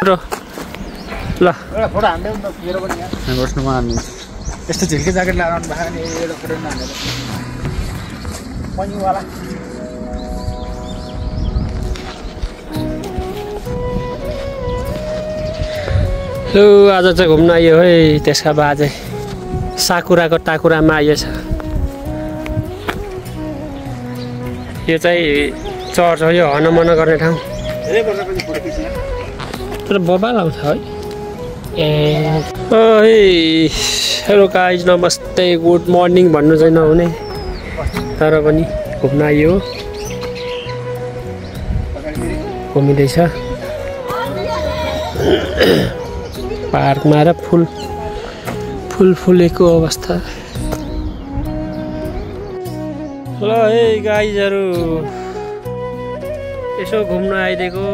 ल एउटा फोटो हान्दै न मेरो पनि यहाँ बस्नुमा हान्नु यस्तो झिल्के ज्याकेट लगाएर आउनु भएको नि एउटा फोटो हान्दै पनिवाला ल आज चाहिँ घुम्न आइयो है त्यसका बाजे साकुराको टाकुरामा आइएछ यो चाहिँ चर्च हो यो हनमन गर्ने ठाउँ धेरै वर्षपछि फोटो खिच्ने तर बबाल आउँछ है ए हेलो गाइज नमस्ते गुड मर्निङ भन्नु चाहिँ नहुने तर पनि घुम्न आइयो घुमिँदैछ पार्कमा र फुल फुलेको अवस्था ल है गाइजहरू यसो घुम्न आइदिएको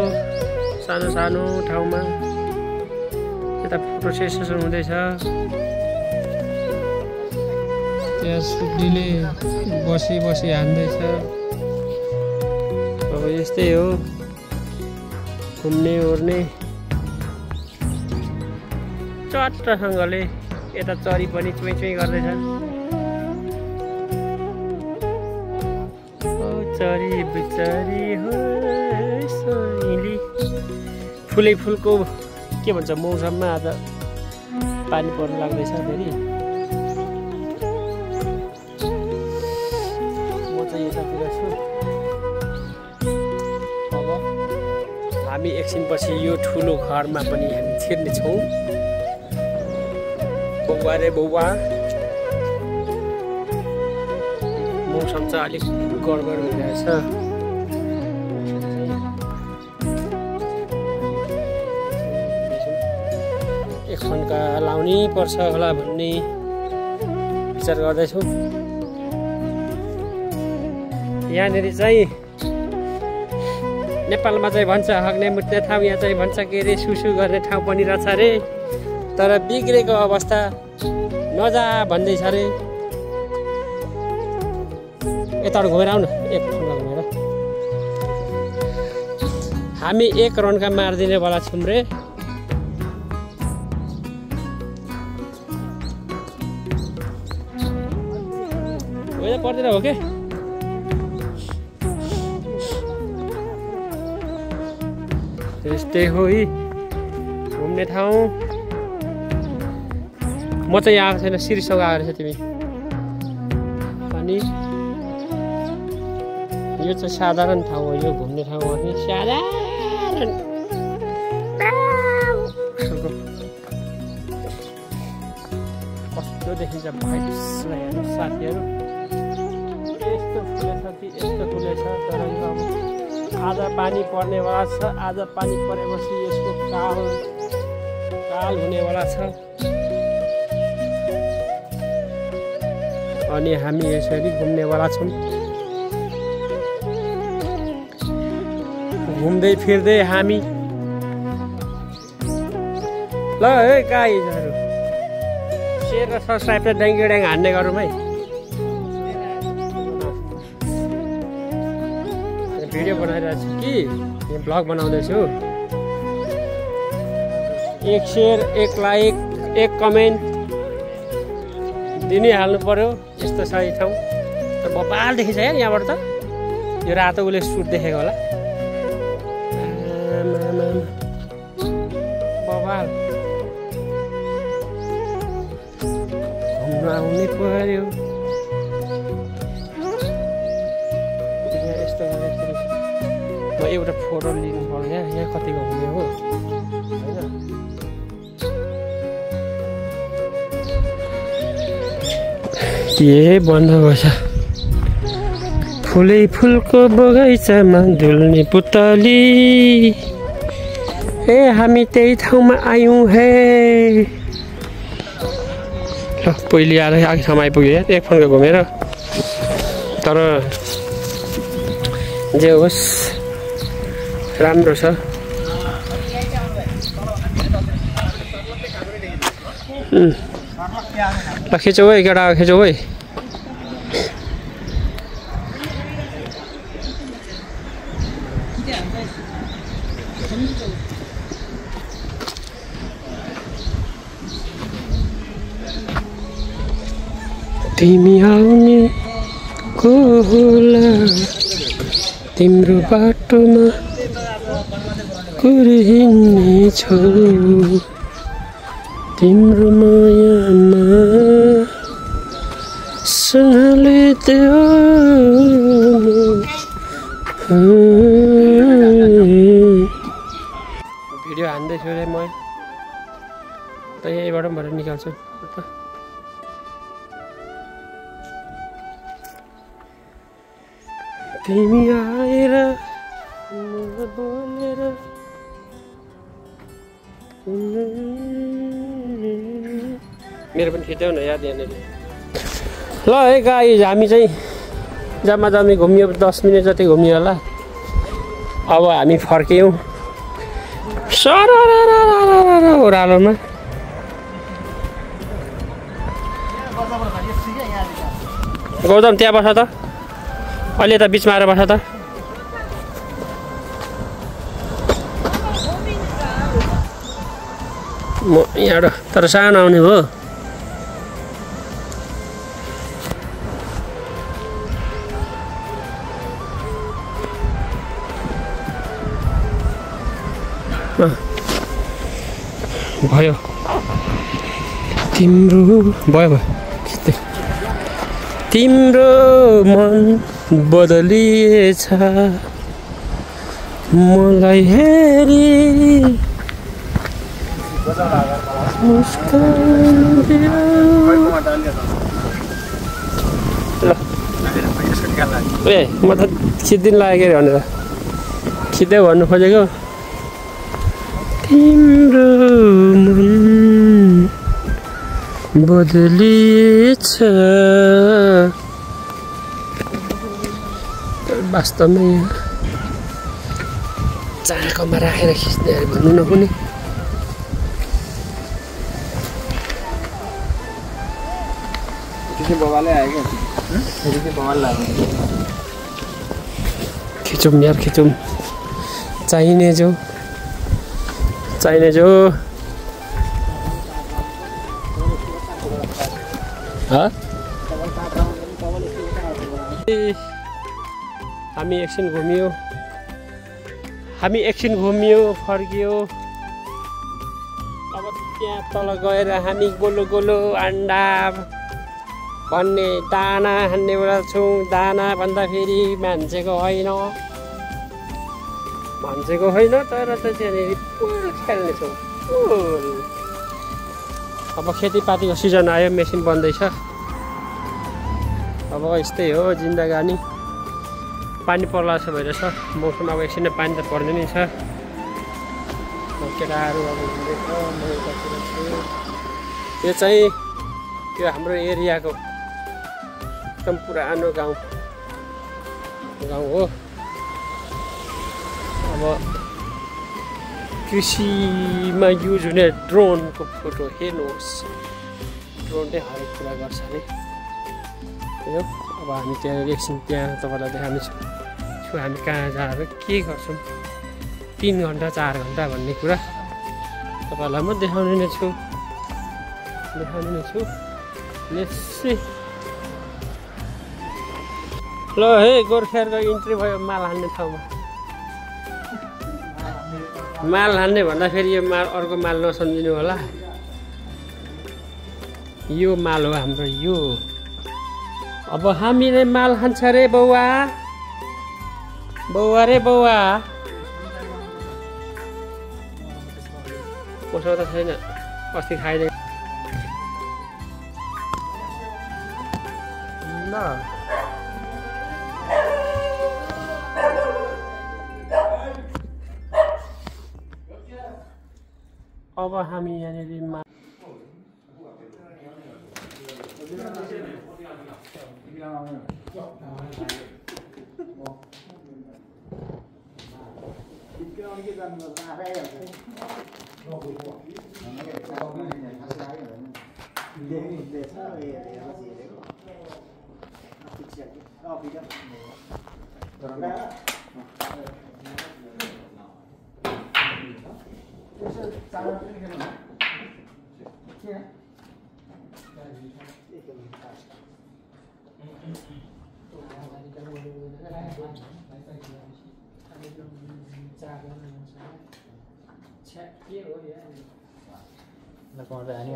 सानो सानो ठाउँमा यता फोटो सेसन हुँदैछ त्यहाँ सुब्दीले बसी हान्दैछ अब यस्तै हो घुम्ने ओर्ने चट्टसँगले यता चरी पनि चुई गर्दैछ चरी बिचरी हो सैली फुलको के भन्छ मौसममा आज पानी पर्नु लाग्दैछ फेरि म चाहिँ यतातिर छु अब हामी एकछिनपछि यो ठुलो घरमा पनि हामी छिर्नेछौँ बौवा रे बौवा मौसम चाहिँ अलिक गडबड भइरहेछ एक खन्का लाउनै पर्छ होला भन्ने विचार गर्दैछु यहाँनिर चाहिँ नेपालमा चाहिँ भन्छ हग्ने मुत्ने ठाउँ यहाँ चाहिँ भन्छ के अरे सुसु गर्ने ठाउँ पनि रहेछ अरे तर बिग्रेको अवस्था नजा भन्दैछ अरे यताबाट घुमेर आउन एक खन्का घुमेर हामी एक रनका मारिदिने वाला छौँ रे पर्दैन हो के त्यस्तै हो घुम्ने ठाउँ म चाहिँ यहाँ आएको छैन सिरिसँग आएको रहेछ तिमी अनि यो चाहिँ साधारण ठाउँ हो यो घुम्ने ठाउँ हो नि साधारण कस्तो देखिन्छ भाइब्सलाई हेर्नु साथीहरू यस्तो फुलेछ कि यस्तो फुलेछ तर यो अब आज पानी पर्नेवाला छ आज पानी परेपछि यसको काल हुनेवाला छ अनि हामी यसरी घुम्नेवाला छौँ घुम्दै फिर्दै हामी ल है गाइजहरू सेयर र सब्सक्राइब र ड्याङ हान्ने गरौँ है भिडियो बनाइरहेको छु कि ब्लग बनाउँदैछु एक सेयर एक लाइक एक कमेन्ट दिनै हाल्नु पर्यो यस्तो छ यो ठाउँ तर बबाल देखिन्छ यार यहाँबाट त यो रातो उसले सुट देखेको होला बबाल घुम्न आउनै पर्यो यस्तो गर्दाखेरि म एउटा फोटो लिनु पर्यो यहाँ कतिको हुने हो होइन के बन्द भएछ फुलै फुलको बगैँचामा डुल्ने पुतली ए हामी त्यही ठाउँमा आयौँ हे ल पहिले आएर अघि ठाउँमा आइपुग्यो यार एक फन्का घुमेर तर जे होस् राम्रो छ ल खिचौ है केटा खिचौ है तिमी आउने को होला तिम्रो बाटोमा कुरिहिँड्ने छु तिम्रो मायामा सँगले त्यो भिडियो हान्दैछु रे म त यहीँबाट पनि भएर निकाल्छु तिमी आएर बोलेर मेरो पनि खिच्यौ न याद यहाँनिर ल है गाइज हामी चाहिँ जम्मा जम्मी घुमियो 10 मिनट जति घुमियो होला अब हामी फर्क्यौँ ओह्रालोमा गौतम त्यहाँ बस त अहिले त बिचमा आएर बस त म यहाँबाट तर सानो आउने हो भयो तिम्रो भयो खिच्दै तिम्रो मन बदलिएछ मलाई हेरी ए म त खिच्दिन लागेको अरे भनेर खिच्दै भन्नु खोजेको तिम्रो मन बदलिएछ वास्तवमै चालकोमा राखेर खिच्ने भन्नु नहुने खिचौँ यार खिचौँ चाहिने जो हामी एकछिन घुमियो फर्कियो अब त्यहाँ तल गएर हामी गोलो गोलो अंडा भन्ने दाना खानेबाट छौँ दाना भन्दाखेरि मान्छेको होइन तर त त्यहाँनिर पुरा खेल्नेछौँ अब खेतीपातीको सिजन आयो मेसिन बन्दैछ अब यस्तै हो जिन्दगानी पानी पर्ला जस्तो भइरहेछ मौसम अब एकछिन पानी त पर्दैन नि छ केटाहरू अब हिँड्दैछ म यतातिर छु यो चाहिँ त्यो हाम्रो एरियाको एकदम पुरानो गाउँ हो अब कृषिमा युज हुने ड्रोनको फोटो हेर्नुहोस् ड्रोनले हरेक कुरा गर्छ अरे हो अब हामी त्यहाँ एकछिन त्यहाँ तपाईँलाई देखाउनेछु हामी कहाँ जाएर के गर्छौँ 3 घन्टा 4 घन्टा भन्ने कुरा तपाईँलाई म देखाउने नै छु ल है गोर्खाहरूको इन्ट्री भयो माल हान्ने ठाउँमा माल हान्ने भन्दाखेरि यो माल अर्को माल नसम्झिनु होला यो माल हो हाम्रो यो अब हामीले माल हान्छ रे बौवा मसँग त छैन अस्ति खाइदिए ल अब हामी यहाँनिर चारजना छ्या के हो यो ल कमाउँदै हानी